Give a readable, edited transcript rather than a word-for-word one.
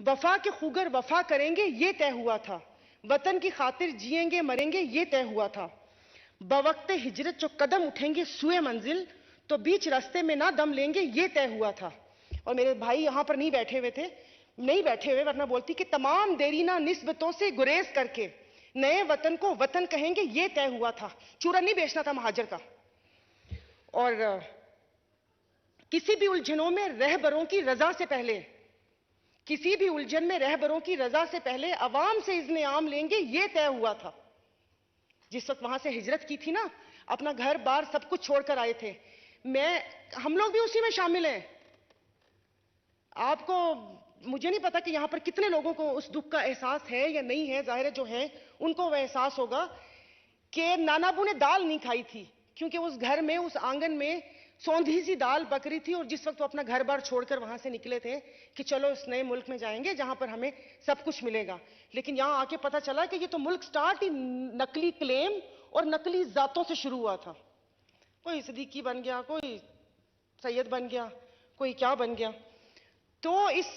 वफा के खुगर वफा करेंगे ये तय हुआ था, वतन की खातिर जिएंगे मरेंगे ये तय हुआ था। बवक्ते हिजरत जो कदम उठेंगे सुए मंजिल, तो बीच रास्ते में ना दम लेंगे ये तय हुआ था। और मेरे भाई यहां पर नहीं बैठे हुए थे, नहीं बैठे हुए, वरना बोलती कि तमाम देरीना निस्बतों से गुरेज करके नए वतन को वतन कहेंगे ये तय हुआ था। चूरा नहीं बेचना था महाजर का। और किसी भी उलझनों में रहबरों की रजा से पहले, किसी भी उलझन में रहबरों की रजा से पहले अवाम से इज़्ने आम लेंगे ये तय हुआ था। जिस वक्त वहां से हिजरत की थी ना, अपना घर बार सब कुछ छोड़कर आए थे, हम लोग भी उसी में शामिल हैं। आपको, मुझे नहीं पता कि यहां पर कितने लोगों को उस दुख का एहसास है या नहीं है। जाहिर है जो है उनको वह एहसास होगा कि नानाबू ने दाल नहीं खाई थी, क्योंकि उस घर में, उस आंगन में सौंधी सी दाल पक रही थी। और जिस वक्त वो अपना घर बार छोड़कर वहां से निकले थे कि चलो इस नए मुल्क में जाएंगे जहां पर हमें सब कुछ मिलेगा, लेकिन यहां आके पता चला कि ये तो मुल्क स्टार्ट ही नकली क्लेम और नकली जातों से शुरू हुआ था। कोई सिद्दीकी बन गया, कोई सैयद बन गया, कोई क्या बन गया। तो इस